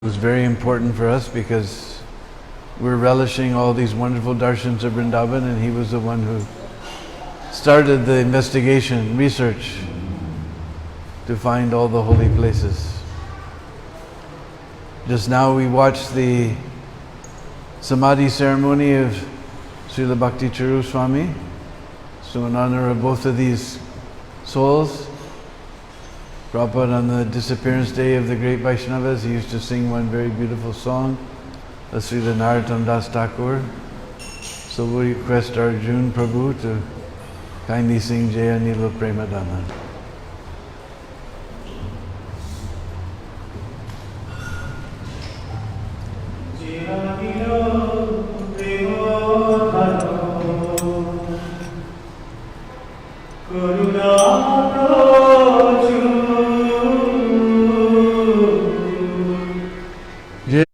was very important for us because we're relishing all these wonderful darshans of Vrindavan, and he was the one who started the investigation, research to find all the holy places. Just now we watched the Samadhi ceremony of Srila Bhakti Charu Swami. So in honor of both of these souls, Prabhupada on the disappearance day of the great Vaishnavas, he used to sing one very beautiful song, the Srila Narottam Das Thakur. So we request Arjun Prabhu to kindly sing Jaya Nila Premadana.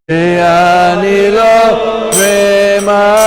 Jaya Nila Premadana.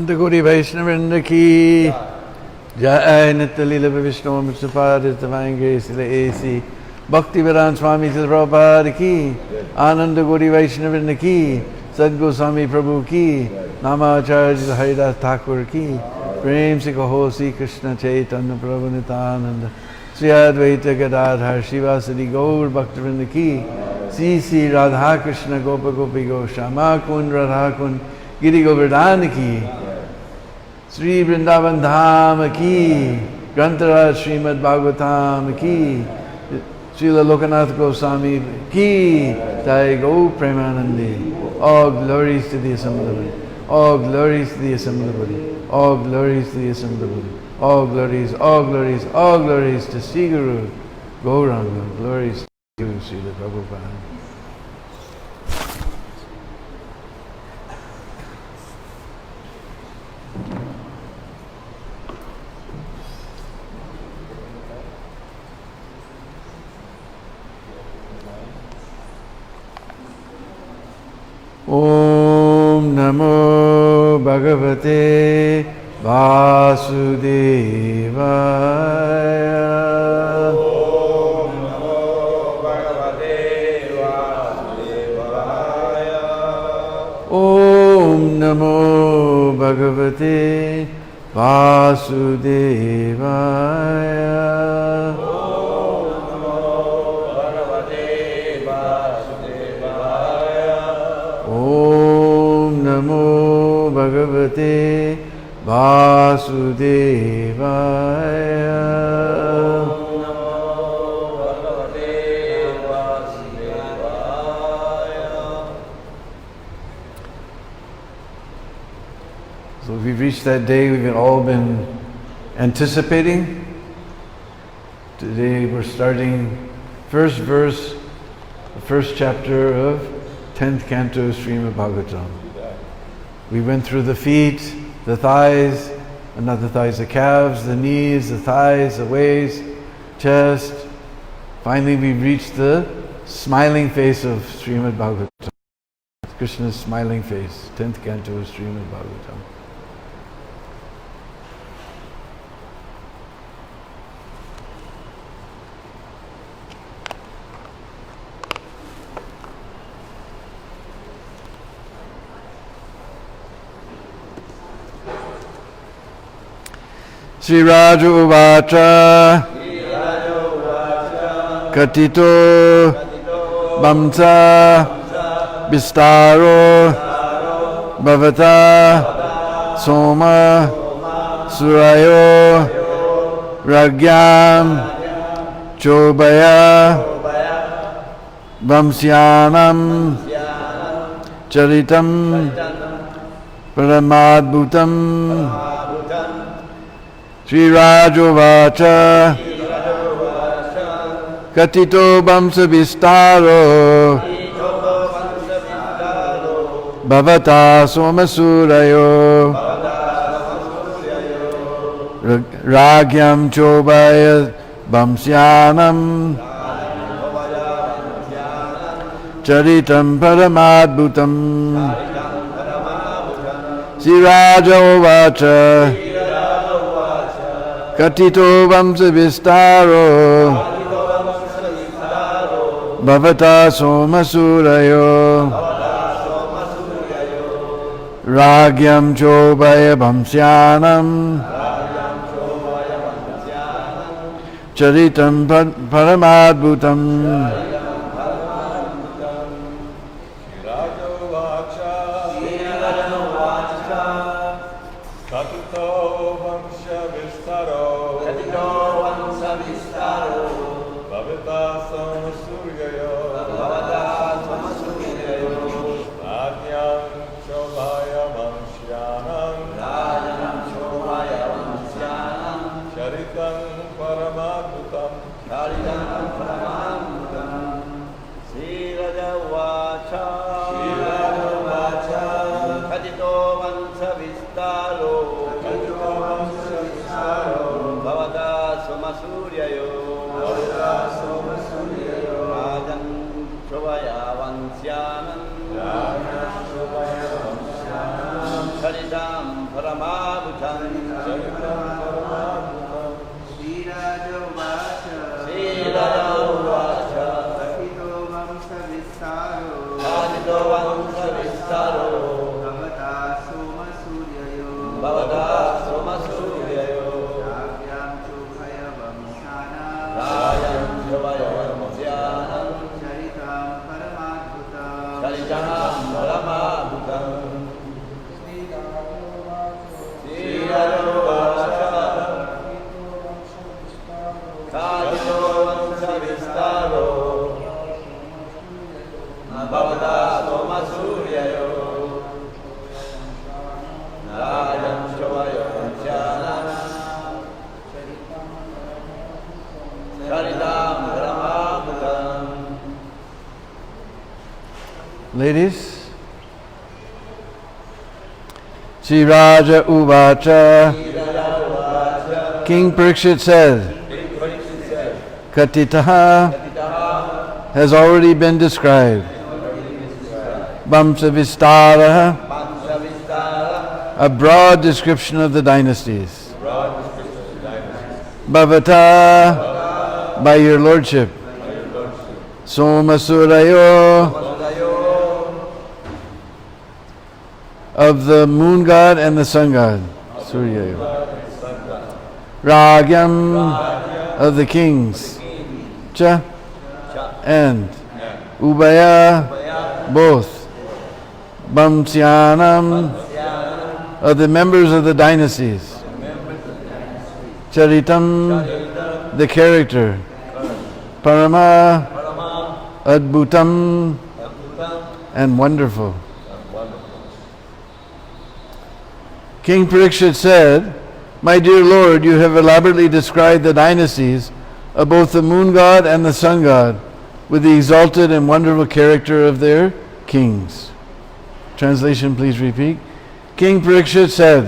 Ananta Gauri Vaishnavrinda ki Jai Nitya Leela Vishnu Sripad His Divine Grace Srila A.C. Bhaktivedanta Swami Srila Prabhupada ki Ananda Gauri Vaishnavrinda ki Sad Goswami Prabhu ki Namacharya Haridas Thakur ki Prem Se Kaho Sri Krishna Chaitanya Prabhu Nityananda Sri Advaita Gadadhar Shivasadi Gaur Bhaktivinoda ki Sri Sri Radha Krishna Gopa Gopi Goswami Kund Radha Kund Giri Govardhan ki Sri Vrindavan Dham ki Grantaraj Srimad Bhagavatam ki Srila Lokanath Goswami ki Jai Go Premanandi. All glories to the Assembly. All glories to the Assembly. All glories to the Assembly. All glories, all glories, all glories to Sri Guru Gauranga. Glories to Srila Prabhupada. Om Namo Bhagavate Vasudevaya. Om Namo Bhagavate Vasudevaya. Om Namo Bhagavate Vasudevaya. Om Namo Bhagavate Vasudevaya. So we've reached that day we've all been anticipating. Today we're starting first verse, the first chapter of 10th canto of Srimad Bhagavatam. We went through the feet, the thighs, not the thighs, the calves, the knees, the thighs, the waist, chest. Finally we reached the smiling face of Srimad Bhagavatam. Krishna's smiling face, 10th canto of Srimad Bhagavatam. Sri Raja Uvacha Katito Bamsa Bistaro Bhavata Soma Surayo Ragyam Chobaya Vamsyanam Charitam Paramadbhutam Sri Rajovacha Katito Bamsa Vistaro Bhavata Somasurayo Ragyam Chobaya Vamsyanam Charitam Paramadbhutam Sri Rajovacha Katito Vamsa Vistaro Bhavata Somasurayo Ragyam Chobaya Vamsyanam Charitam Paramadbhutam Paramabhutam Charitam Paramabhutam Sriraja Uvacha Sriraja Uvacha Kathito Vamsa Vistaro Kathito Vamsa Vistaro Bhavata Soma Suryayo Bhavata Soma Suryayo Ragyam Chubhaya Vamsana Rayam Jovaya Vamsyanam Charitam Paramadhutam Charitam Paramabhutam Sriraja Uvacha Kathito Vamsa Vistaro Bhavata Soma Suryayo Rayam Jovaya Vamsyanam Charitam Paramabhutam. Ladies, Sri Raja Uvacha, King Parikshit said, Katitaha has already been described. Vamsa Vistara, a broad description of the dynasties. Bhavata, by your lordship. Somasurayo, of the moon god and the sun god. Suryayo. Ragyam, of the kings. Cha, and Ubaya, both. Vamsyanam, of the members of the dynasties. Charitam, the character. Parama, Adbhutam, and wonderful. King Parikshit said, My dear Lord, you have elaborately described the dynasties of both the moon god and the sun god with the exalted and wonderful character of their kings. Translation, please repeat. King Parikshit said,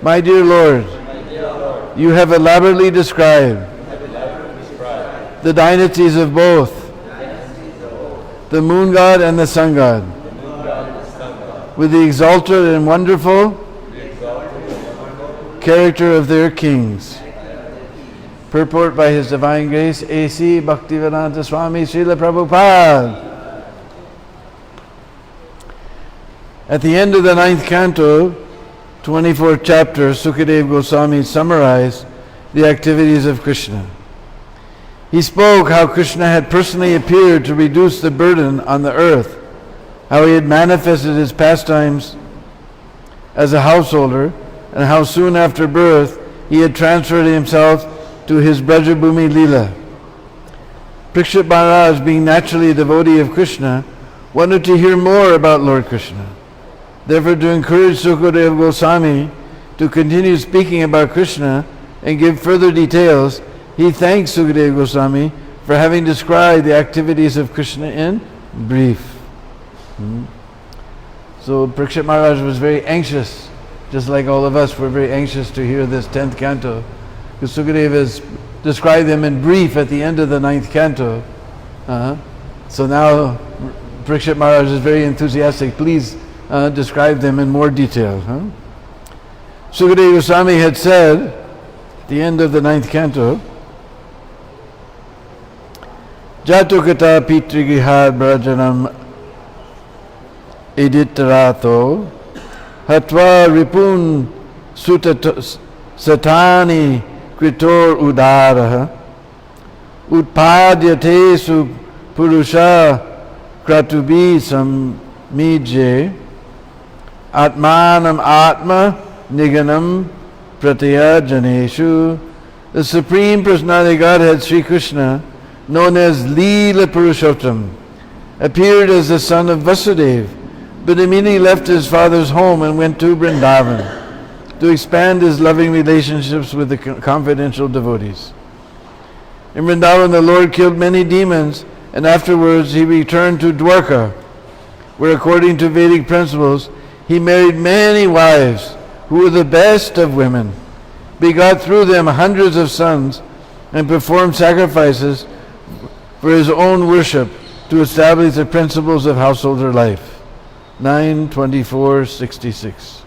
My dear Lord, you have elaborately described the dynasties of both the moon god and the sun god with the exalted and wonderful character of their kings. Purport by His Divine Grace, A.C. Bhaktivedanta Swami Srila Prabhupada. At the end of the 9th canto, 24th chapter, Sukadeva Goswami summarized the activities of Krishna. He spoke how Krishna had personally appeared to reduce the burden on the earth, how he had manifested his pastimes as a householder, and how soon after birth he had transferred himself to his Brajabhumi Leela. Parikshit Maharaj, being naturally a devotee of Krishna, wanted to hear more about Lord Krishna. Therefore, to encourage Sukadeva Goswami to continue speaking about Krishna and give further details, he thanked Sukadeva Goswami for having described the activities of Krishna in brief. So Parikshit Maharaj was very anxious, just like all of us were very anxious to hear this 10th canto, because Sukadeva has described them in brief at the end of the 9th canto. So now Parikshit Maharaj is very enthusiastic. Please describe them in more detail. Sukadeva Goswami had said at the end of the 9th canto, Jatukata Pitrigihad Brajanam Editarato Hatva Ripun Satani Kritor Udaraha Utpadyate Su Purusha Kratubi Samije Atmanam Atma Niganam Pratya Janeshu. The Supreme Personality Godhead Sri Krishna, known as Leela Purushottam, appeared as the son of Vasudeva, but immediately left his father's home and went to Vrindavan to expand his loving relationships with the confidential devotees. In Vrindavan, the Lord killed many demons, and afterwards he returned to Dwarka, where according to Vedic principles, he married many wives who were the best of women, begot through them hundreds of sons, and performed sacrifices for his own worship to establish the principles of householder life. 9:24:66.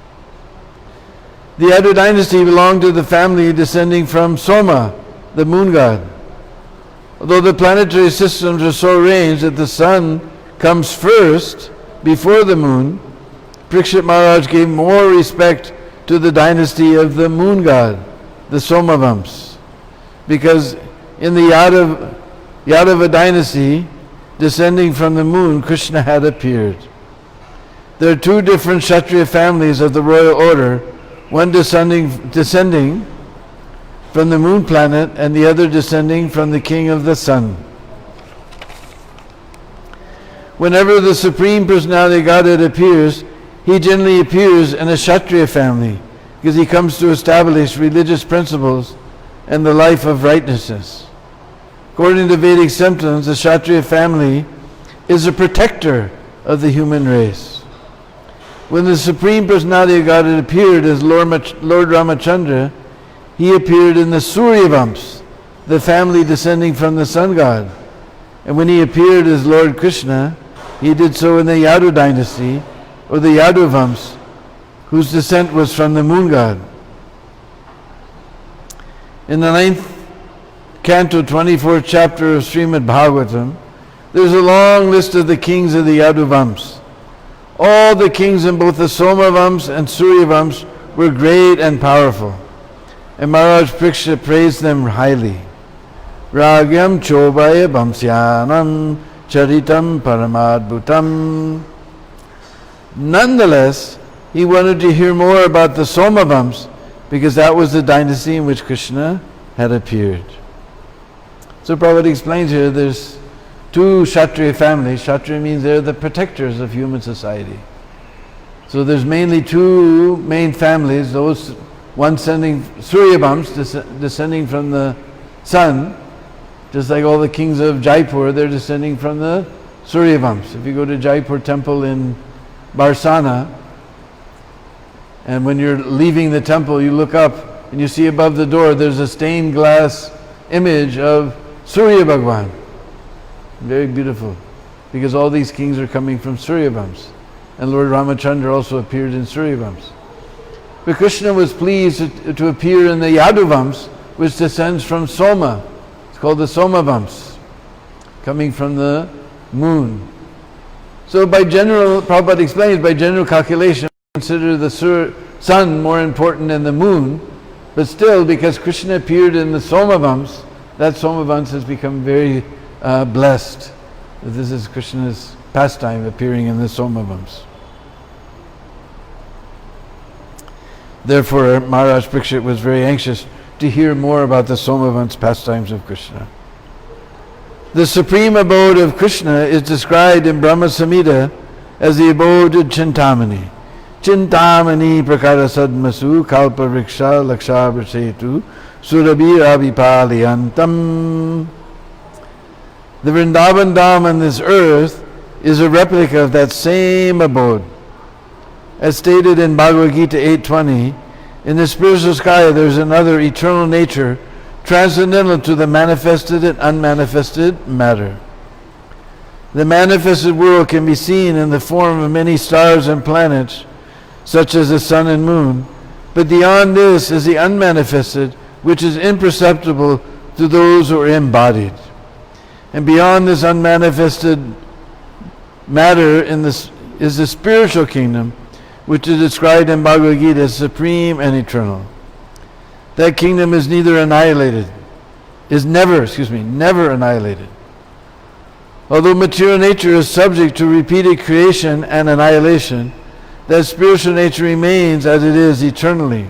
The Yadu dynasty belonged to the family descending from Soma, the moon god. Although the planetary systems are so arranged that the sun comes first before the moon, Parikshit Maharaj gave more respect to the dynasty of the moon god, the Somavams, because in the Yadava dynasty, descending from the moon, Krishna had appeared. There are two different Kshatriya families of the royal order, one descending from the moon planet and the other descending from the king of the sun. Whenever the Supreme Personality of Godhead appears, he generally appears in a Kshatriya family because he comes to establish religious principles and the life of righteousness. According to Vedic symptoms, the Kshatriya family is a protector of the human race. When the Supreme Personality of Godhead appeared as Lord Ramachandra, he appeared in the Suryavams, the family descending from the sun god. And when he appeared as Lord Krishna, he did so in the Yadu dynasty, or the Yaduvams, whose descent was from the moon god. In the 9th canto, 24th chapter of Srimad Bhagavatam, there's a long list of the kings of the Yaduvams. All the kings in both the Somavams and Suryavams were great and powerful. And Maharaj Parikshit praised them highly. Ragyam Chobaya Bamsyanam Charitam Paramadbhutam. Nonetheless, he wanted to hear more about the Somavams because that was the dynasty in which Krishna had appeared. So Prabhupada explains here there's two Kshatriya families. Kshatriya means they're the protectors of human society. So there's mainly two main families, those one sending Suryavams, descending from the sun, just like all the kings of Jaipur, they're descending from the Suryavams. If you go to Jaipur temple in Barsana, and when you're leaving the temple, you look up and you see above the door there's a stained glass image of Surya Bhagwan. Very beautiful, because all these kings are coming from Suryavams, and Lord Ramachandra also appeared in Suryavams. But Krishna was pleased to appear in the Yaduvams, which descends from Soma. It's called the Somavams, coming from the moon. So Prabhupada explains, by general calculation, consider the sun more important than the moon, but still, because Krishna appeared in the Somavams, that Somavams has become very blessed. This is Krishna's pastime, appearing in the Somavams. Therefore, Maharaj Parikshit was very anxious to hear more about the Somavams pastimes of Krishna. The supreme abode of Krishna is described in Brahma Samhita as the abode of Chintamani. Chintamani prakara sadmasu kalpa riksha lakshabrasetu surabhira vipaliyantam. The Vrindavan Dham on this earth is a replica of that same abode. As stated in Bhagavad Gita 8.20, in the spiritual sky there is another eternal nature transcendental to the manifested and unmanifested matter. The manifested world can be seen in the form of many stars and planets, such as the sun and moon, but beyond this is the unmanifested, which is imperceptible to those who are embodied. And beyond this unmanifested matter is the spiritual kingdom, which is described in Bhagavad Gita as supreme and eternal. That kingdom is never annihilated. Although material nature is subject to repeated creation and annihilation, that spiritual nature remains as it is eternally.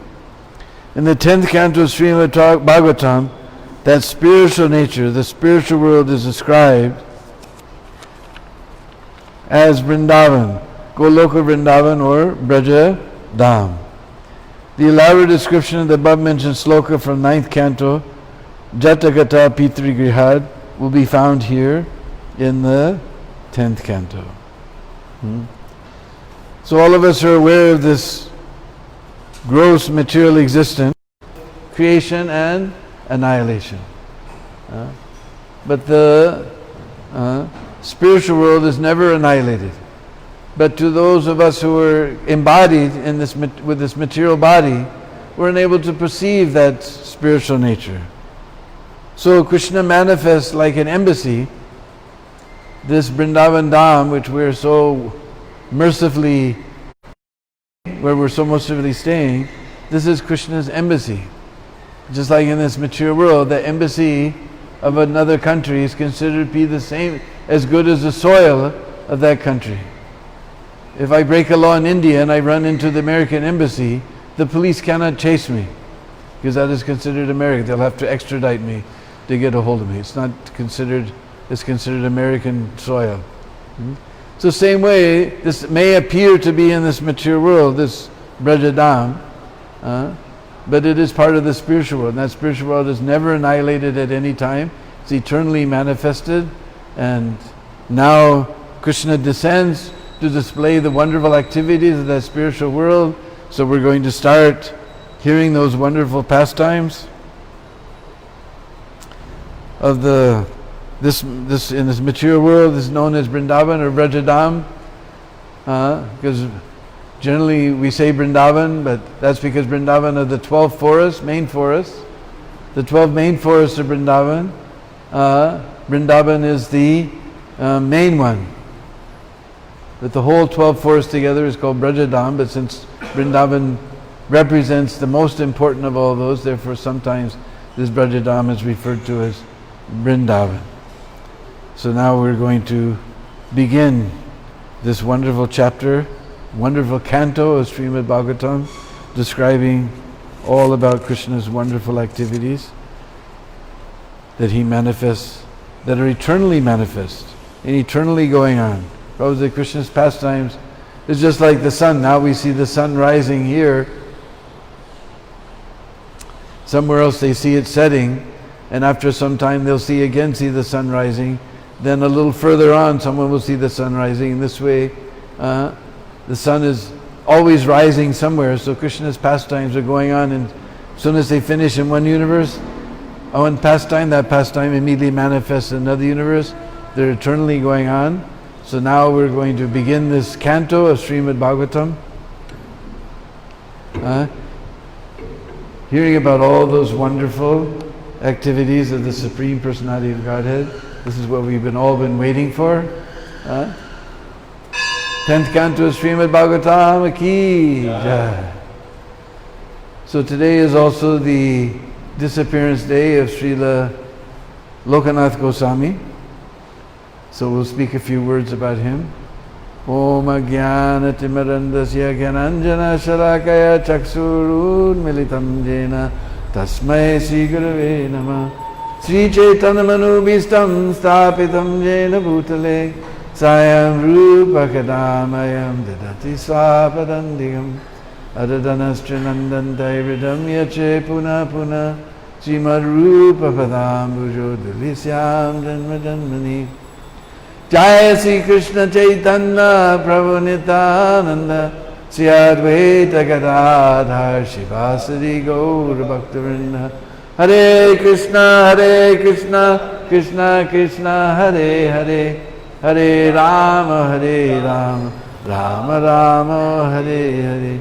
In the 10th canto of Srimad Bhagavatam, that spiritual nature, the spiritual world, is described as Vrindavan, Goloka Vrindavan, or Braja Dham. The elaborate description of the above mentioned sloka from 9th canto, Jatagata Pitri Grihad, will be found here in the 10th canto. So all of us are aware of this gross material existence, creation and annihilation. But the spiritual world is never annihilated. But to those of us who are embodied in this with this material body, we're unable to perceive that spiritual nature. So Krishna manifests like an embassy. This Vrindavan Dham, which we're so mercifully, where we're so mercifully staying, this is Krishna's embassy. Just like in this mature world, the embassy of another country is considered to be the same, as good as the soil of that country. If I break a law in India and I run into the American embassy, the police cannot chase me, because that is considered American. They'll have to extradite me to get a hold of me. It's considered American soil. So same way, this may appear to be in this mature world, this Brajadam, but it is part of the spiritual world. And that spiritual world is never annihilated at any time. It's eternally manifested. And now Krishna descends to display the wonderful activities of that spiritual world. So we're going to start hearing those wonderful pastimes of this in this mature world is known as Vrindavan or Vrajadam, because generally we say Vrindavan, but that's because Vrindavan are the 12 forests, main forests. The 12 main forests of Vrindavan. Vrindavan is the main one. But the whole 12 forests together is called Vrajadam, but since Vrindavan represents the most important of all those, therefore sometimes this Vrajadam is referred to as Vrindavan. So now we're going to begin this wonderful chapter, wonderful canto of Srimad Bhagavatam, describing all about Krishna's wonderful activities that he manifests, that are eternally manifest and eternally going on. Prabhu said Krishna's pastimes is just like the sun. Now we see the sun rising here. Somewhere else they see it setting, and after some time they'll see the sun rising. Then a little further on someone will see the sun rising. In this way the sun is always rising somewhere. So Krishna's pastimes are going on, and as soon as they finish in one universe, one pastime, that pastime immediately manifests in another universe. They're eternally going on. So now we're going to begin this canto of Srimad Bhagavatam, hearing about all those wonderful activities of the Supreme Personality of Godhead. This is what we've all been waiting for. 10th canto of Srimad Bhagavatam ki jai. So today is also the disappearance day of Srila Lokanath Goswami. So we'll speak a few words about him. Om Ajnana Timarandasya Gyananjana Shalakaya Chaksurun Militam Jena Tasmai Sri Gurave Namah Sri Chaitanya Manubhistam Stapitam Jena Bhutale Sayam Rupa Kadamayam Dadati Swapadandigam Adadanastryanandantai Vidam Yache Puna Puna Srimad Rupa Padambujo Dilisyam Janmajanmani Jaya Sri Krishna Chaitanya Prabhu Nityananda Sri Advaita Gadadhar Shivasari Gaur Bhaktivinoda Hare Krishna Krishna Krishna Hare Hare Hare Rama Rama Rama Hare Hare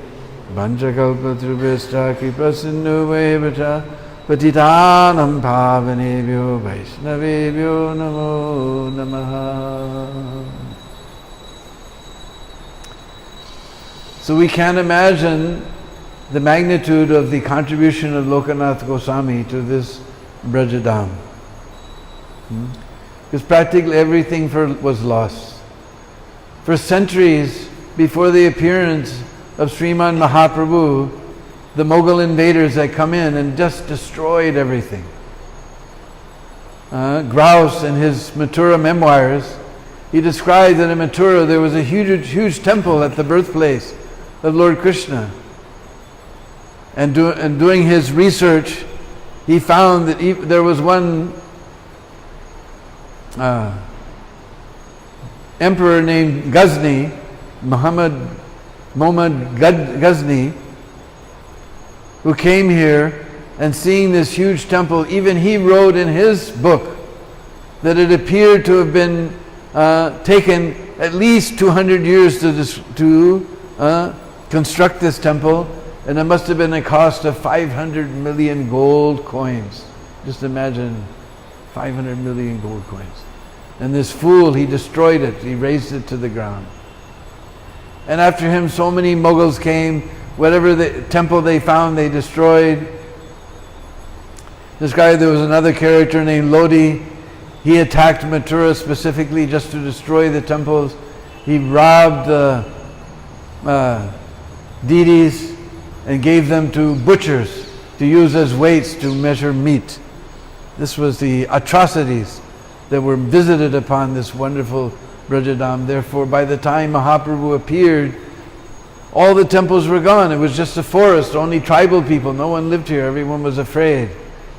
Vanchakalpatrubhishta Kripa Sindhu Vaivata Patitanam Pavanebhyo Vaishnavebhyo Namo Namaha. So we can't imagine the magnitude of the contribution of Lokanath Goswami to this Brajadam. Because practically everything was lost. For centuries before the appearance of Sriman Mahaprabhu, the Mughal invaders had come in and just destroyed everything. Grouse, in his Mathura memoirs, he described that in Mathura there was a huge temple at the birthplace of Lord Krishna. And doing his research, he found that there was one emperor named Ghazni, Muhammad Ghazni, who came here, and seeing this huge temple, even he wrote in his book that it appeared to have been taken at least 200 years to construct this temple, And it must have been a cost of 500 million gold coins. Just imagine 500 million gold coins. And this fool, he destroyed it. He razed it to the ground. And after him, so many Mughals came. Whatever the temple they found, they destroyed. This guy, there was another character named Lodi. He attacked Mathura specifically just to destroy the temples. He robbed deities and gave them to butchers to use as weights to measure meat. This was the atrocities that were visited upon this wonderful Brajadam. Therefore, by the time Mahaprabhu appeared, all the temples were gone. It was just a forest, only tribal people. No one lived here. Everyone was afraid.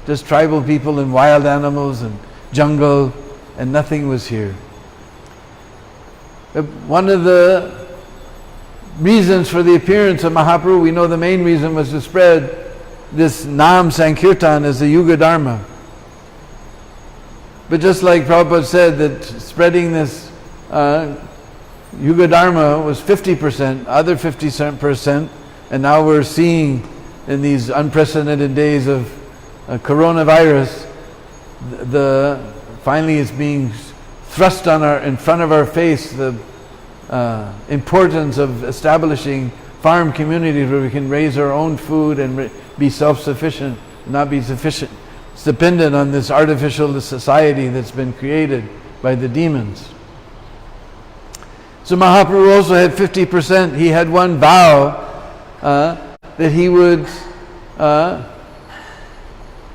Just tribal people and wild animals and jungle, and nothing was here. One of the reasons for the appearance of Mahaprabhu, we know the main reason was to spread this Nam Sankirtan as the Yuga Dharma. But just like Prabhupada said that spreading this Yuga Dharma was 50%, other 50%, and now we're seeing in these unprecedented days of coronavirus, finally it's being thrust in front of our face, the importance of establishing farm communities where we can raise our own food and be self-sufficient, not be dependent on this artificial society that's been created by the demons. So Mahaprabhu also had 50%. He had one vow that he would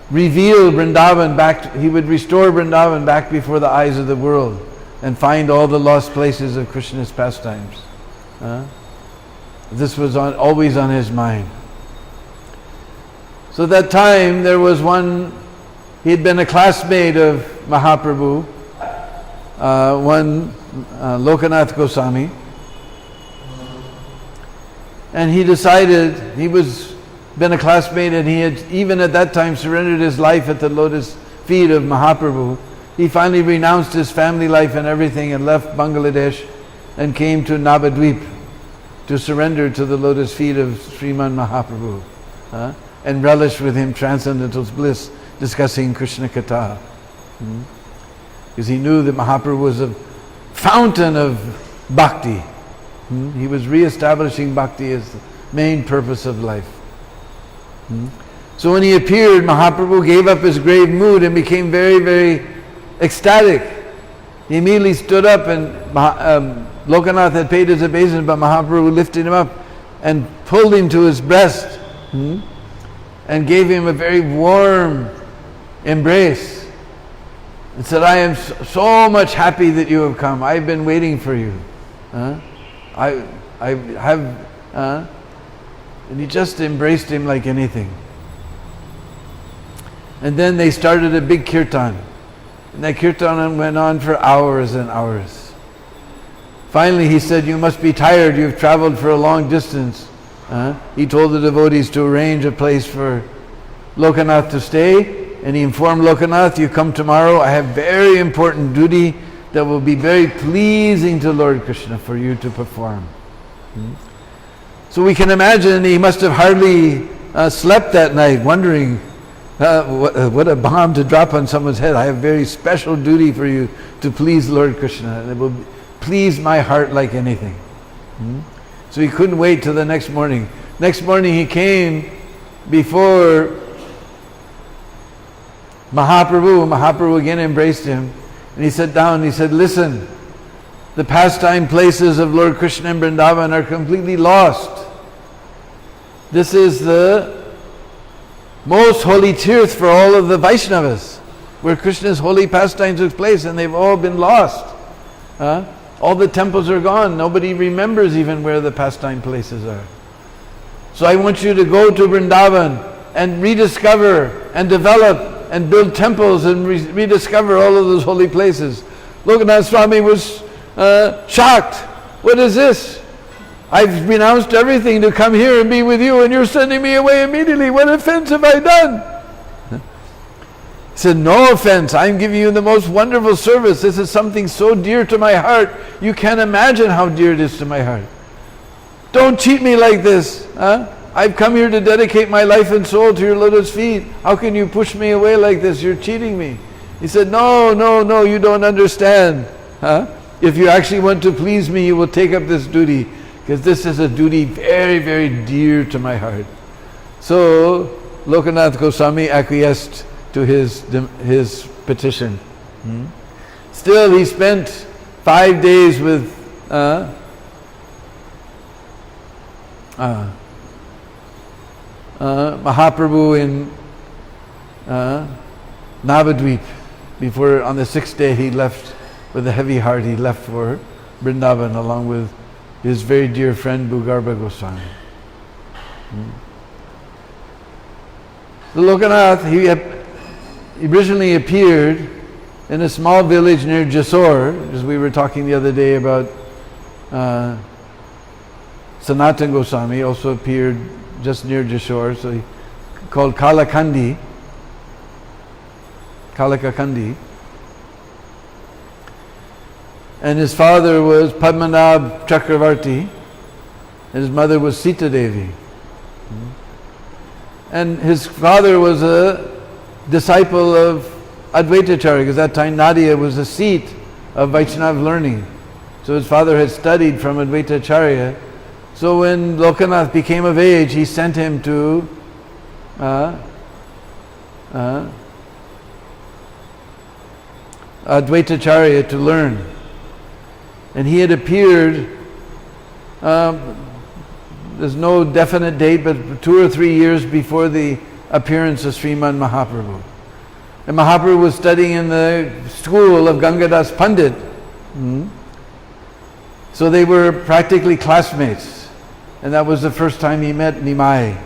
reveal Vrindavan back, he would restore Vrindavan back before the eyes of the world and find all the lost places of Krishna's pastimes. This was always on his mind. So that time there was one, he had been a classmate of Mahaprabhu, Lokanath Goswami, and he decided, he was been a classmate and he had even at that time surrendered his life at the lotus feet of Mahaprabhu. He finally renounced his family life and everything and left Bangladesh and came to Navadvip to surrender to the lotus feet of Sriman Mahaprabhu and relish with him transcendental bliss, discussing Krishna Katha. Because he knew that Mahaprabhu was a fountain of bhakti. He was re-establishing bhakti as the main purpose of life. So when he appeared, Mahaprabhu gave up his grave mood and became very, very ecstatic. He immediately stood up and Lokanath had paid his obeisance, but Mahaprabhu lifted him up and pulled him to his breast and gave him a very warm embrace and said, I am so much happy that you have come. I've been waiting for you. And he just embraced him like anything. And then they started a big kirtan. And that kirtan went on for hours and hours. Finally he said, you must be tired, you've traveled for a long distance. He told the devotees to arrange a place for Lokanath to stay. And he informed Lokanath, you come tomorrow, I have very important duty that will be very pleasing to Lord Krishna for you to perform. So we can imagine he must have hardly slept that night, wondering what a bomb to drop on someone's head. I have a very special duty for you to please Lord Krishna. And it will please my heart like anything. So he couldn't wait till the next morning. Next morning he came before Mahaprabhu. Mahaprabhu again embraced him. And he sat down and he said, listen, the pastime places of Lord Krishna in Vrindavan are completely lost. This is the most holy tirth for all of the Vaishnavas, where Krishna's holy pastime took place, and they've all been lost. All the temples are gone. Nobody remembers even where the pastime places are. So I want you to go to Vrindavan and rediscover and develop and build temples and rediscover all of those holy places. Lokanath Swami was shocked. What is this? I've renounced everything to come here and be with you, and you're sending me away immediately. What offense have I done? He said, no offense. I'm giving you the most wonderful service. This is something so dear to my heart. You can't imagine how dear it is to my heart. Don't cheat me like this. I I've come here to dedicate my life and soul to your lotus feet. How can you push me away like this? You're cheating me. He said, no, you don't understand. If you actually want to please me, you will take up this duty, because this is a duty very, very dear to my heart. So Lokanath Goswami acquiesced to his petition. Still, he spent 5 days with Mahaprabhu in Navadvip. Before, on the 6th day, he left with a heavy heart. He left for Vrindavan along with his very dear friend Bhugarbha Goswami. The Lokanath, he originally appeared in a small village near Jasore, as we were talking the other day about Sanatana Goswami, also appeared just near Jasore, so he called Kalakandi. And his father was Padmanabh Chakravarti, and his mother was Sita Devi. And his father was a disciple of Advaitacharya, because at that time Nadia was the seat of Vaishnava learning. So his father had studied from Advaitacharya. So when Lokanath became of age, he sent him to Advaitacharya to learn. And he had appeared, there's no definite date, but 2 or 3 years before the appearance of Sriman Mahaprabhu. And Mahaprabhu was studying in the school of Gangadas Pandit. So they were practically classmates. And that was the first time he met Nimai.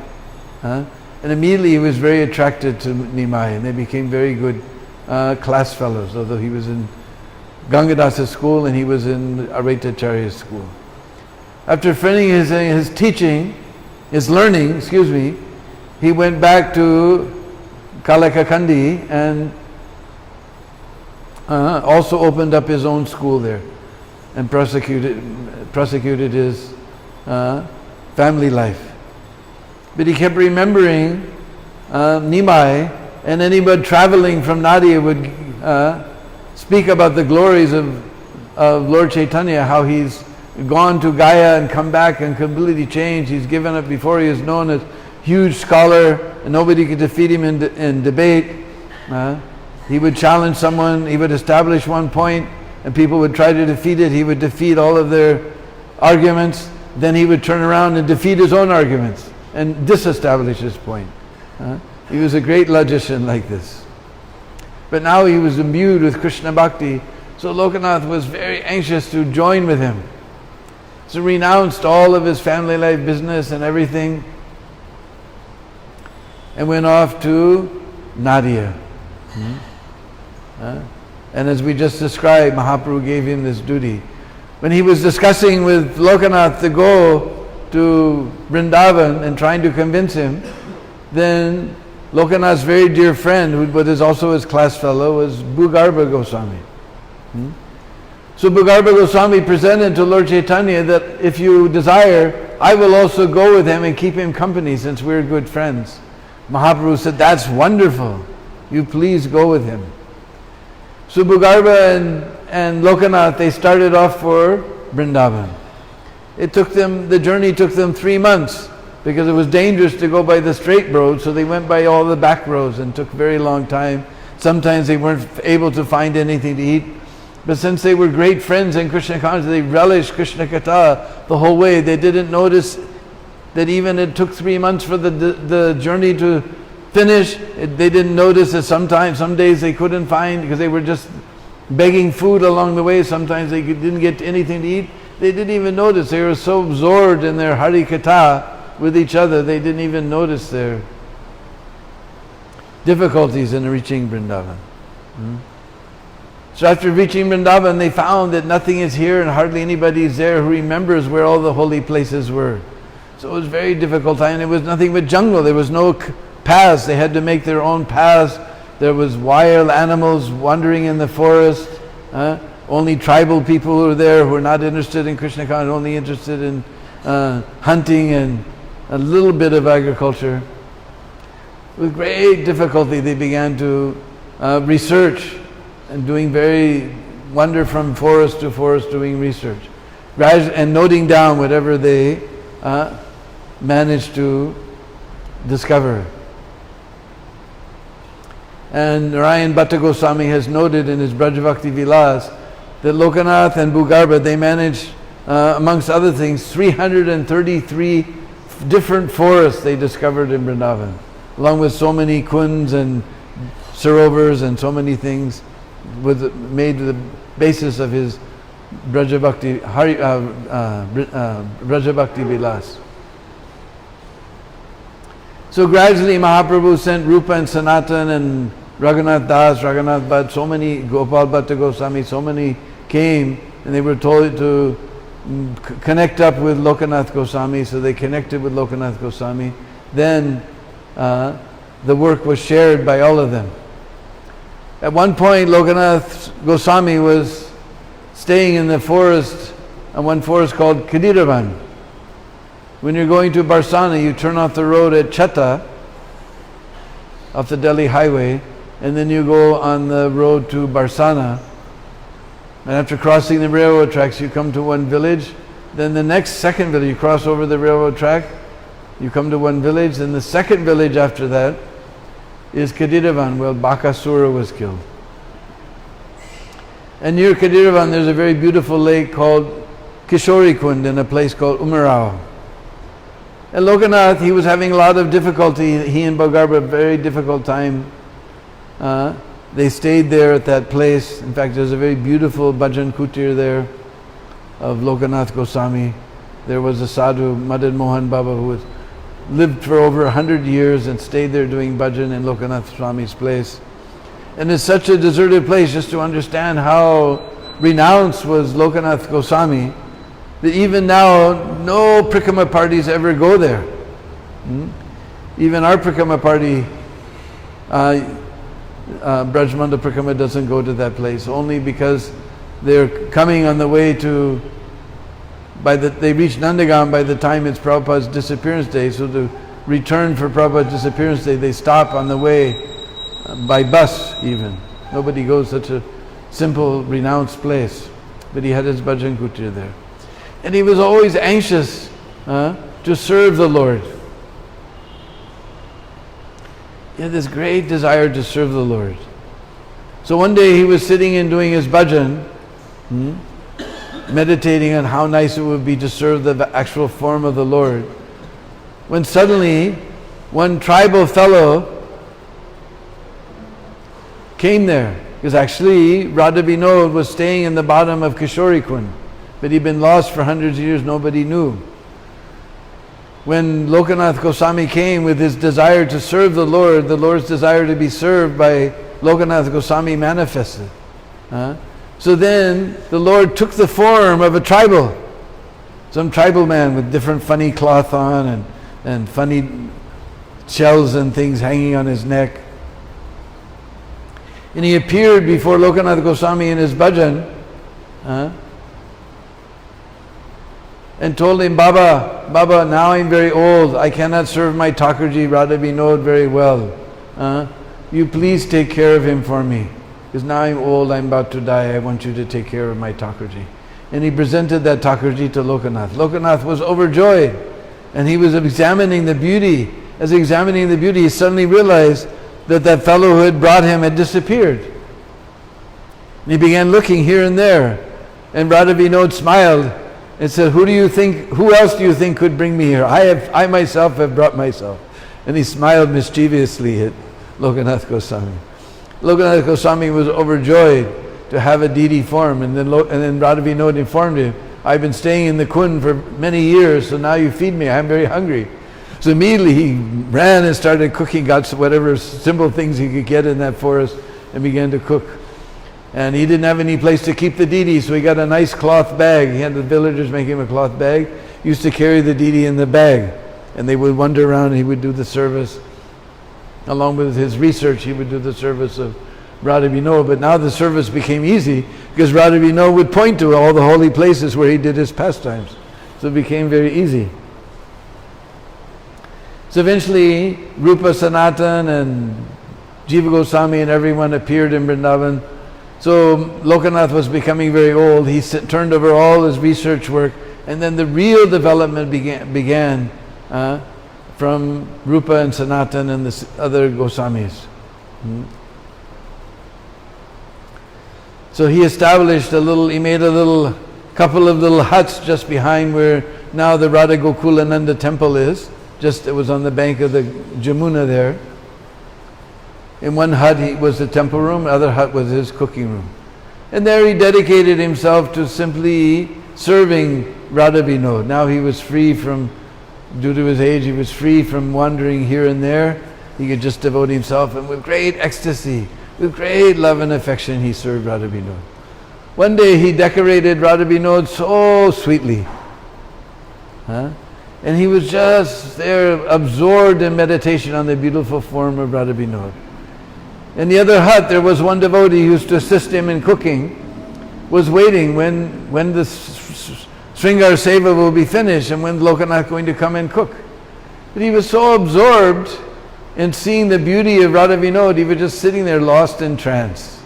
And immediately he was very attracted to Nimai, and they became very good class fellows, although he was in Gangadas's school and he was in Advaitacharya's school. After finishing his teaching, his learning, he went back to Kalakakandi and also opened up his own school there and prosecuted his family life. But he kept remembering Nimai, and anybody traveling from Nadia would speak about the glories of Lord Chaitanya, how he's gone to Gaya and come back and completely changed. He's given up before. He is known as huge scholar, and nobody could defeat him in debate. He would challenge someone, he would establish one point, and people would try to defeat it. He would defeat all of their arguments. Then he would turn around and defeat his own arguments and disestablish his point. He was a great logician like this. But now he was imbued with Krishna Bhakti, so Lokanath was very anxious to join with him. So renounced all of his family life business and everything and went off to Nadia. And as we just described, Mahaprabhu gave him this duty. When he was discussing with Lokanath to go to Vrindavan and trying to convince him, then Lokanath's very dear friend, who is also his class fellow, was Bhugarbha Goswami. So Bhugarbha Goswami presented to Lord Chaitanya that if you desire, I will also go with him and keep him company, since we're good friends. Mahaprabhu said, that's wonderful. You please go with him. So Bhugarbha and Lokanath, they started off for Vrindavan. The journey took them 3 months, because it was dangerous to go by the straight road, so they went by all the back roads and took a very long time. Sometimes they weren't able to find anything to eat. But since they were great friends in Krishna consciousness, they relished Krishna Katha the whole way. They didn't notice that even it took 3 months for the journey to finish. They didn't notice that some days they couldn't find, because they were just begging food along the way. Sometimes they didn't get anything to eat. They didn't even notice. They were so absorbed in their Hari Katha with each other, they didn't even notice their difficulties in reaching Vrindavan. So after reaching Vrindavan, they found that nothing is here and hardly anybody is there who remembers where all the holy places were. So it was a very difficult time. It was nothing but jungle. There was no paths. They had to make their own paths. There was wild animals wandering in the forest. Only tribal people who were there, who were not interested in Krishna consciousness, only interested in hunting and a little bit of agriculture. With great difficulty they began to research and wander from forest to forest doing research. And noting down whatever they managed to discover. And Narayan Bhatta Goswami has noted in his Brajavakti Vilas that Lokanath and Bhugarbha, they managed, amongst other things, 333 different forests they discovered in Vrindavan, along with so many kunds and sarovars and so many things made the basis of his Brajavakti Vilas. So gradually Mahaprabhu sent Rupa and Sanatan and Raghunath Das, Raghunath Bhatt, so many, Gopal Bhatta Goswami, so many came, and they were told to connect up with Lokanath Goswami, so they connected with Lokanath Goswami. Then the work was shared by all of them. At one point Lokanath Goswami was staying in the forest, one forest called Kadiravan. When you're going to Barsana, you turn off the road at Chetta, off the Delhi highway, and then you go on the road to Barsana. And after crossing the railroad tracks, you come to one village. Then the second village, you cross over the railroad track, you come to one village. Then the second village after that is Kadiravan, where Bakasura was killed. And near Kadiravan, there's a very beautiful lake called Kishori Kund in a place called Umarao. And Lokanath, he was having a lot of difficulty. He and Bhugarbha, a very difficult time. They stayed there at that place. In fact, there's a very beautiful bhajan kutir there of Lokanath Goswami. There was a sadhu, Madan Mohan Baba, who lived for over 100 years and stayed there doing bhajan in Lokanath Swami's place. And it's such a deserted place, just to understand how renounced was Lokanath Goswami, that even now no Prikrama parties ever go there. Even our Prikrama party, Brajmanda Prikrama, doesn't go to that place, only because they're coming on the way to, they reach Nandagam by the time it's Prabhupada's disappearance day. So to return for Prabhupada's disappearance day, they stop on the way by bus even. Nobody goes such a simple, renounced place. But he had his bhajan kutir there. And he was always anxious to serve the Lord. He had this great desire to serve the Lord. So one day he was sitting and doing his bhajan, meditating on how nice it would be to serve the actual form of the Lord, when suddenly one tribal fellow came there. Because actually Radha Vinod was staying in the bottom of Kishori Kund, but he'd been lost for hundreds of years, nobody knew. When Lokanath Goswami came with his desire to serve the Lord's desire to be served by Lokanath Goswami manifested. So then the Lord took the form of some tribal man with different funny cloth on and funny shells and things hanging on his neck. And he appeared before Lokanath Goswami in his bhajan and told him, Baba, now I'm very old. I cannot serve my Thakurji Radha Vinod very well. You please take care of him for me. Because now I'm old, I'm about to die. I want you to take care of my Thakurji. And he presented that Thakurji to Lokanath. Lokanath was overjoyed. And he was examining the beauty. As examining the beauty, he suddenly realized that fellow who had brought him had disappeared. And he began looking here and there. And Radha Vinod smiled and said, who else do you think could bring me here? I myself have brought myself. And he smiled mischievously at Lokanath Goswami. Lokanath Goswami was overjoyed to have a deity form, and then Radha Vinod informed him, I've been staying in the Kund for many years, so now you feed me, I'm very hungry. So immediately he ran and started cooking, got whatever simple things he could get in that forest and began to cook. And he didn't have any place to keep the deity, so he got a nice cloth bag. He had the villagers make him a cloth bag. He used to carry the deity in the bag, and they would wander around and he would do the service. Along with his research, he would do the service of Radha Vinod. But now the service became easy because Radha Vinod would point to all the holy places where he did his pastimes. So it became very easy. So eventually Rupa, Sanatan and Jiva Goswami and everyone appeared in Vrindavan. So Lokanath was becoming very old. He turned over all his research work, and then the real development began from Rupa and Sanatan and the other Goswamis. So he established he made a couple of little huts just behind where now the Radha Gokulananda temple is. It was on the bank of the Jamuna there. In one hut was the temple room, the other hut was his cooking room. And there he dedicated himself to simply serving Radha Vinod. Now he was free from, due to his age, he was free from wandering here and there. He could just devote himself, and with great ecstasy, with great love and affection, he served Radha Vinod. One day he decorated Radha Vinod so sweetly. And he was just there absorbed in meditation on the beautiful form of Radha Vinod. In the other hut there was one devotee who used to assist him in cooking, was waiting when the Sringar Seva will be finished and when Lokanath going to come and cook. But he was so absorbed in seeing the beauty of Radha Vinod, he was just sitting there lost in trance.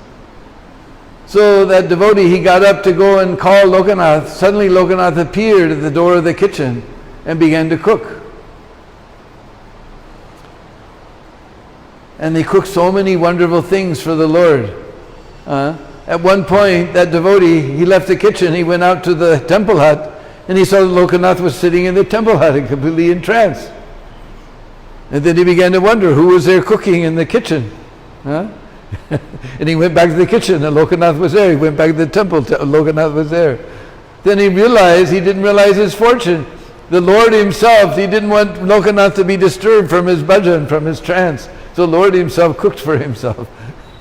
So that devotee, he got up to go and call Lokanath. Suddenly Lokanath appeared at the door of the kitchen and began to cook. And they cooked so many wonderful things for the Lord. At one point, that devotee, he left the kitchen, he went out to the temple hut, and he saw that Lokanath was sitting in the temple hut and completely entranced. And then he began to wonder who was there cooking in the kitchen. And he went back to the kitchen, and Lokanath was there. He went back to the temple, Lokanath was there. Then he didn't realize his fortune. The Lord himself, he didn't want Lokanath to be disturbed from his bhajan, from his trance. So the Lord himself cooked for himself.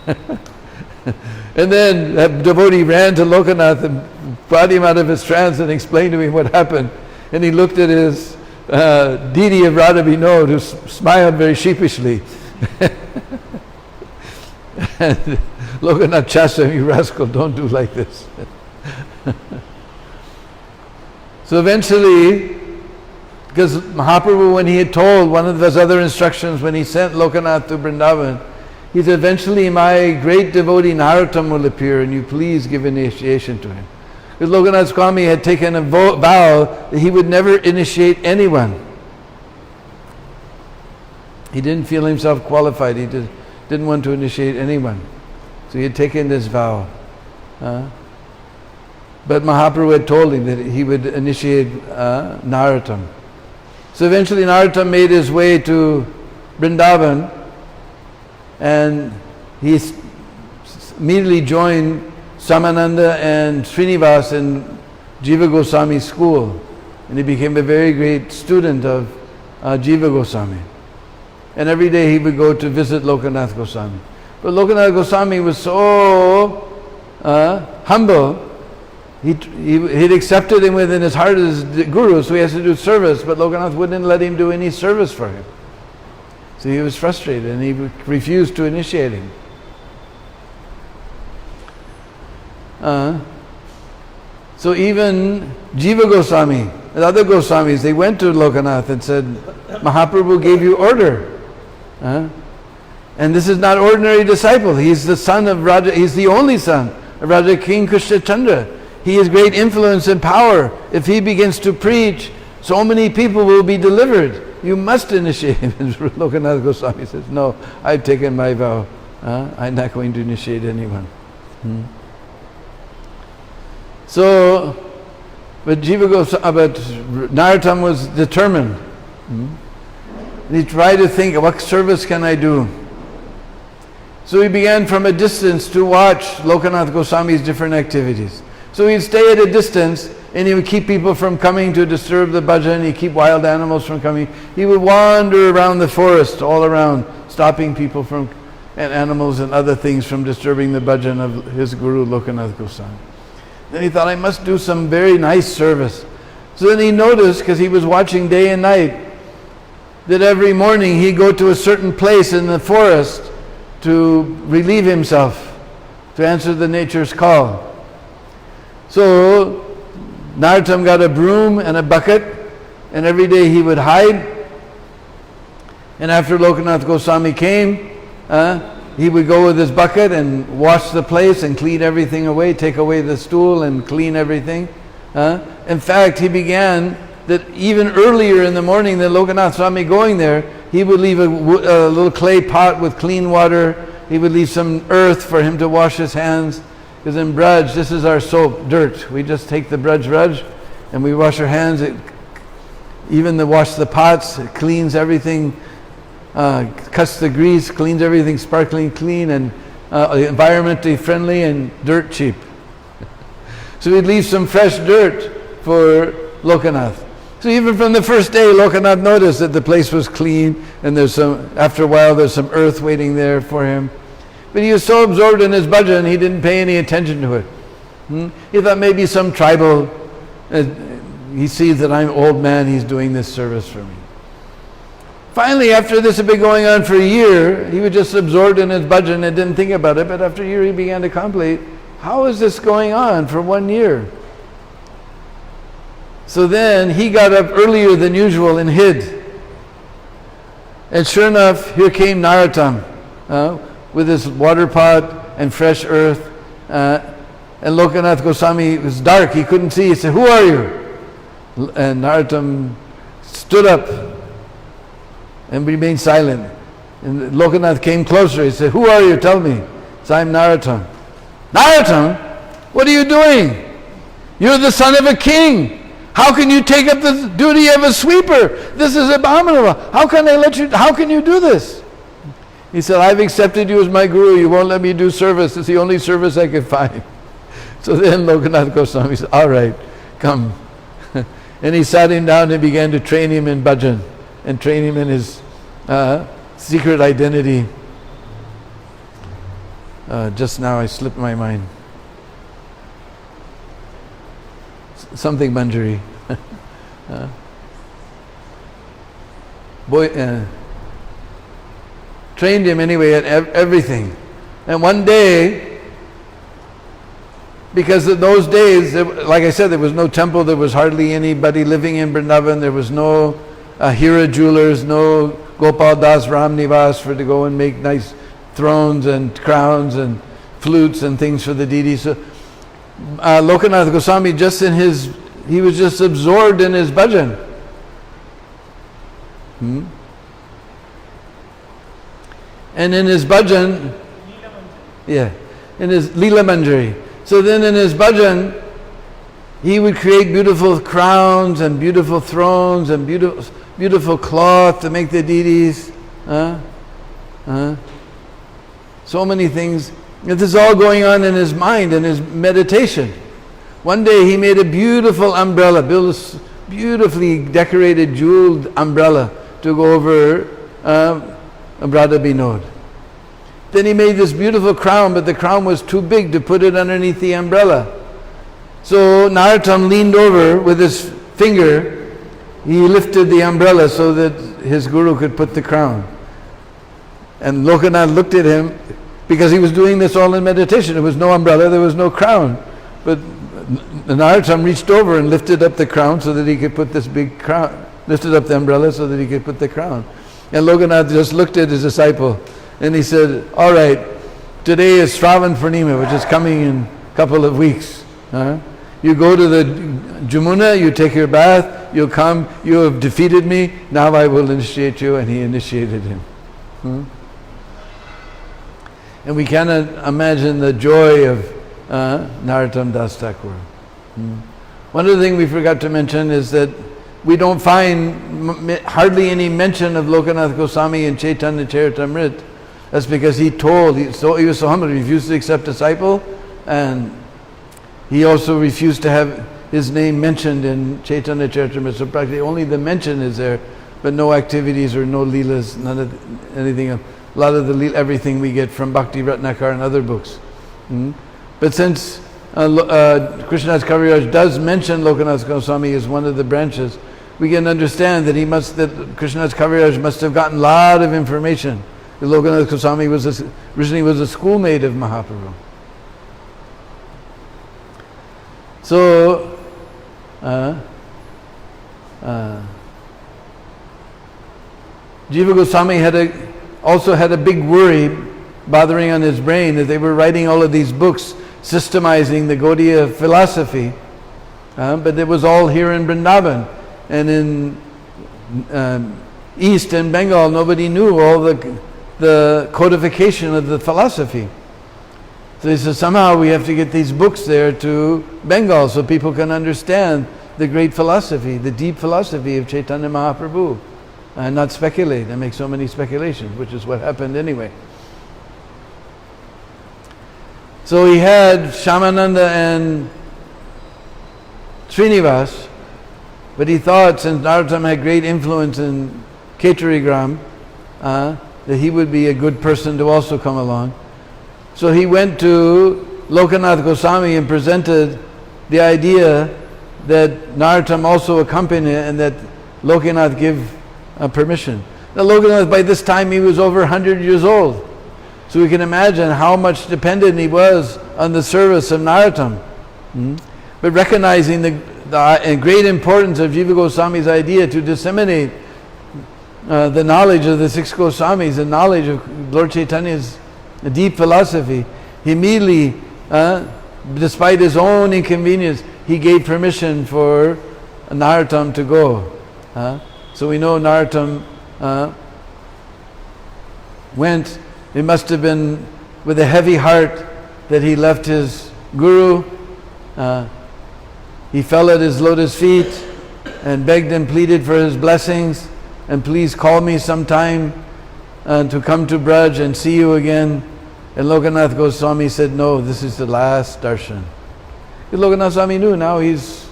And then that devotee ran to Lokanath and brought him out of his trance and explained to him what happened. And he looked at his deity of Radha Vinod, who smiled very sheepishly. And Lokanath chastised him, "You rascal, don't do like this." So eventually, because Mahaprabhu, when he had told one of his other instructions, when he sent Lokanath to Vrindavan, he said, "Eventually my great devotee Narottam will appear, and you please give initiation to him." Because Lokanath Swami had taken a vow that he would never initiate anyone. He didn't feel himself qualified. He didn't want to initiate anyone. So he had taken this vow. But Mahaprabhu had told him that he would initiate Narottam. So eventually Narottam made his way to Vrindavan, and he immediately joined Samananda and Srinivas in Jiva Goswami's school, and he became a very great student of Jiva Goswami. And every day he would go to visit Lokanath Goswami. But Lokanath Goswami was so humble. He'd accepted him within his heart as guru, so he has to do service, but Lokanath wouldn't let him do any service for him. So he was frustrated and he refused to initiate him. So even Jiva Goswami, the other Goswamis, they went to Lokanath and said, "Mahaprabhu gave you order. And this is not ordinary disciple. He's the son of Raja, he's the only son of Raja King Krishna Chandra. He has great influence and power. If he begins to preach, so many people will be delivered. You must initiate him." And Lokanath Goswami says, "No, I've taken my vow. I'm not going to initiate anyone." So, but Narottam was determined. He tried to think, what service can I do? So he began from a distance to watch Lokanath Goswami's different activities. So he'd stay at a distance and he would keep people from coming to disturb the bhajan. He'd keep wild animals from coming. He would wander around the forest all around, stopping people from, and animals and other things from disturbing the bhajan of his guru Lokanath Goswami. Then he thought, I must do some very nice service. So then he noticed, because he was watching day and night, that every morning he'd go to a certain place in the forest to relieve himself, to answer the nature's call. So Narottam got a broom and a bucket, and every day he would hide And after Lokanath Goswami came, he would go with his bucket and wash the place and clean everything away, take away the stool and clean everything. In fact, he began that even earlier in the morning than Lokanath Swami going there, he would leave a little clay pot with clean water. He would leave some earth for him to wash his hands. Because in Braj, this is our soap, dirt. We just take the Braj and we wash our hands. Wash the pots, it cleans everything, cuts the grease, cleans everything sparkling clean and environmentally friendly and dirt cheap. So we'd leave some fresh dirt for Lokanath. So even from the first day, Lokanath noticed that the place was clean, and after a while there's some earth waiting there for him. But he was so absorbed in his bhajan, he didn't pay any attention to it. He thought maybe some tribal, he sees that I'm an old man, he's doing this service for me. Finally, after this had been going on for a year, he was just absorbed in his bhajan and didn't think about it, but after a year he began to contemplate, how is this going on for 1 year? So then he got up earlier than usual and hid. And sure enough, here came Narottam with his water pot and fresh earth. And Lokanath Goswami, it was dark, he couldn't see. He said, "Who are you?" And Narottam stood up and remained silent. And Lokanath came closer. He said, "Who are you? Tell me." He said, "I'm Narottam." "Narottam? What are you doing? You're the son of a king. How can you take up the duty of a sweeper? This is abominable. How can you do this?" He said, "I've accepted you as my guru. You won't let me do service. It's the only service I can find." So then Lokanath Goswami said, "All right, come." And he sat him down and began to train him in bhajan and train him in his secret identity. Just now I slipped my mind. Something Manjari. Trained him anyway at everything. And one day, because in those days, like I said, there was no temple, there was hardly anybody living in Vrindavan, there was no Hira jewelers, no Gopal Das Ram Nivas to go and make nice thrones and crowns and flutes and things for the deities. So, Lokanath Goswami he was just absorbed in his bhajan. And in his bhajan, in his Leela Manjari. So then in his bhajan, he would create beautiful crowns and beautiful thrones and beautiful cloth to make the deities. So many things. This is all going on in his mind, in his meditation. One day he made a beautiful umbrella, built a beautifully decorated, jeweled umbrella to go over Radha Binod. Then he made this beautiful crown, but the crown was too big to put it underneath the umbrella. So Narottam leaned over with his finger, he lifted the umbrella so that his guru could put the crown. And Lokanath looked at him, because he was doing this all in meditation. There was no umbrella, there was no crown. But Narottam reached over and lifted up the crown so that he could put this big crown, lifted up the umbrella so that he could put the crown. And Lokanath just looked at his disciple and he said, "All right, today is Shravan Purnima, which is coming in a couple of weeks. You go to the Jamuna, you take your bath, you'll come, you have defeated me, now I will initiate you." And he initiated him. And we cannot imagine the joy of Narottam Das Thakur. One of the things we forgot to mention is that we don't find hardly any mention of Lokanath Goswami in Chaitanya Charitamrita. That's because he was so humble, he refused to accept disciple, and he also refused to have his name mentioned in Chaitanya Charitamrita. So practically only the mention is there, but no activities or no leelas, none of anything else. A lot of everything we get from Bhakti Ratnakar and other books. But since Krishnadas Kaviraj does mention Lokanath Goswami as one of the branches, we can understand that Krishnadas Kaviraj must have gotten a lot of information. Lokanath Goswami originally was a schoolmate of Mahaprabhu. So, Jiva Goswami also had a big worry bothering on his brain that they were writing all of these books systemizing the Gaudiya philosophy, but it was all here in Vrindavan, and in East and Bengal nobody knew all the codification of the philosophy. So he said, somehow we have to get these books there to Bengal so people can understand the great philosophy, the deep philosophy of Chaitanya Mahaprabhu, and not speculate and make so many speculations, which is what happened anyway. So he had Shyamananda and Srinivas, but he thought, since Narottam had great influence in Ketarigram, that he would be a good person to also come along. So he went to Lokanath Goswami and presented the idea that Narottam also accompany and that Lokanath give permission. Now Lokanath, by this time he was over 100 years old. So we can imagine how much dependent he was on the service of Narottam. But recognizing the great importance of Jiva Goswami's idea to disseminate the knowledge of the six Goswamis, the knowledge of Lord Chaitanya's deep philosophy, he immediately, despite his own inconvenience, he gave permission for Narottam to go. So we know Narottam went. It must have been with a heavy heart that he left his guru. He fell at his lotus feet and begged and pleaded for his blessings, and please call me sometime to come to Braj and see you again. And Lokanath Goswami said, no, this is the last darshan. Because Lokanath Swami knew now he's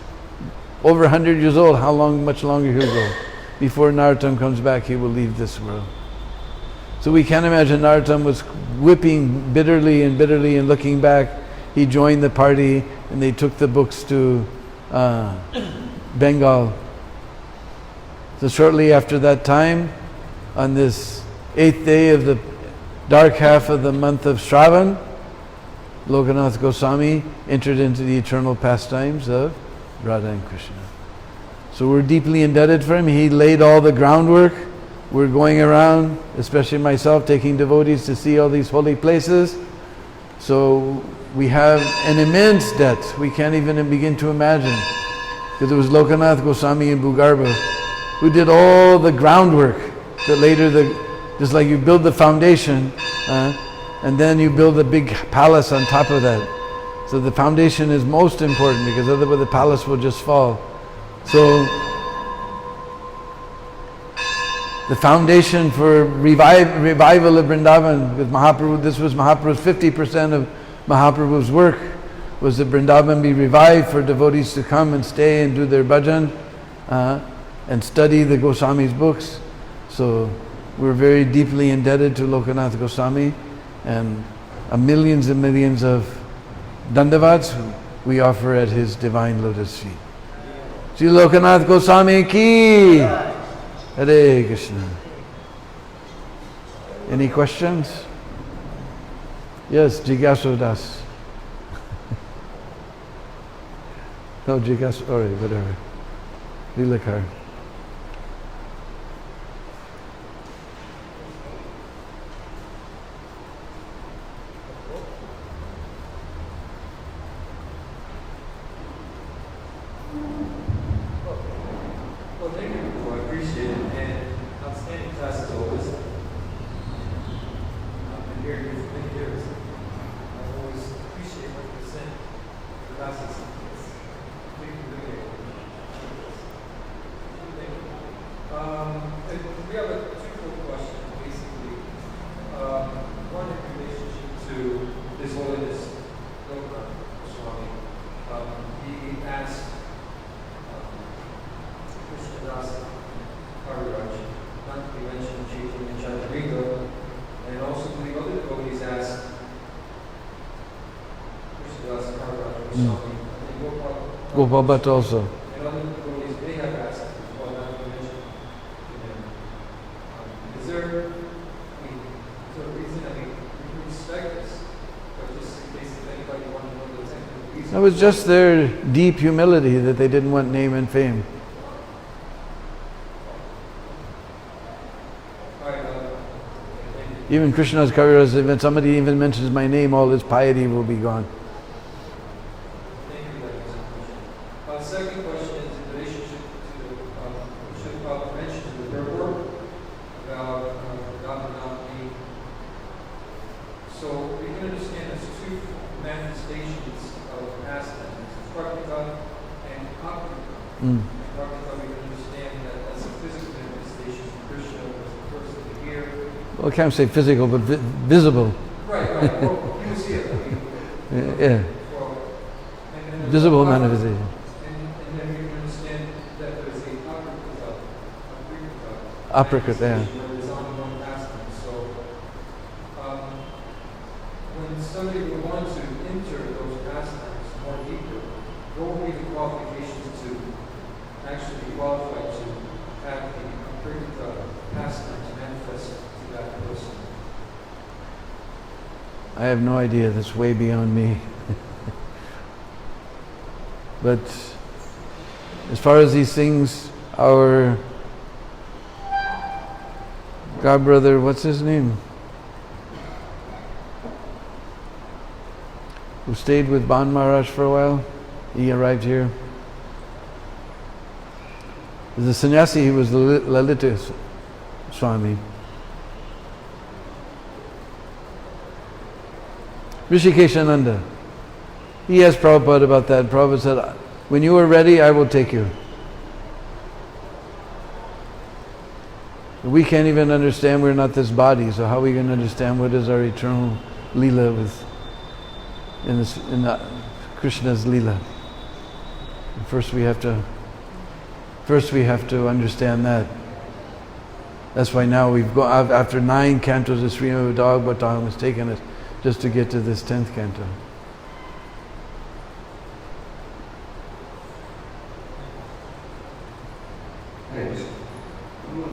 over 100 years old, much longer he'll go. Before Narottam comes back, he will leave this world. So we can imagine Narottam was weeping bitterly and looking back. He joined the party and they took the books to Bengal. So shortly after that time, on this 8th day of the dark half of the month of Shravan, Lokanath Goswami entered into the eternal pastimes of Radha and Krishna. So we're deeply indebted for him. He laid all the groundwork. We're going around, especially myself, taking devotees to see all these holy places. So we have an immense debt. We can't even begin to imagine. Because it was Lokanath Goswami and Bhugarbha who did all the groundwork that later, just like you build the foundation, and then you build a big palace on top of that. So the foundation is most important, because otherwise the palace will just fall. So the foundation for revival of Vrindavan with Mahaprabhu, this was Mahaprabhu's 50% of Mahaprabhu's work, was that Vrindavan be revived for devotees to come and stay and do their bhajan and study the Goswami's books. So we're very deeply indebted to Lokanath Goswami, and millions and millions of dandavats we offer at his divine lotus feet. Sri Lokanath Goswami ki Hare Krishna. Any questions? Yes, Jigasu Das. No, Jigasu, all right, whatever. Lilakar. Gopal Bhatt also. Is there a reason, we respect this, but just in case if anybody wanted to know the reason? It was just their deep humility that they didn't want name and fame. Even Krishna's Kaviraj, if somebody even mentions my name, all his piety will be gone. Thank you for that question. Second question is in relationship to Sripad mentioned in the third work about Lokanath. So we can understand there's two manifestations of pastime. Prakrita and Akrita. Mm. Prakrita, we can understand that as a physical manifestation, Krishna was the first to hear. Well, I can't say physical, but visible. Right. Well, you will see it. Yeah. Well, and then Visible there's manifestation. And then we can understand that there's a Aprakrita, yeah. where there's only one pastime. So when somebody would want to enter those pastimes more deeper, what would be the qualifications to actually be qualified to have the Aprakrita pastimes manifest to that person? I have no idea. That's way beyond me. But as far as these things, our godbrother, what's his name? Who stayed with Ban Maharaj for a while? He arrived here. As a sannyasi, he was Lalita Swami. Rishikeshananda. He asked Prabhupada about that. Prabhupada said, when you are ready, I will take you. We can't even understand, we're not this body, so how are we going to understand what is our eternal Leela in Krishna's Leela? First we have to understand that. That's why now we've gone, after 9 cantos of Srimad Bhagavatam has taken us just to get to this 10th canto.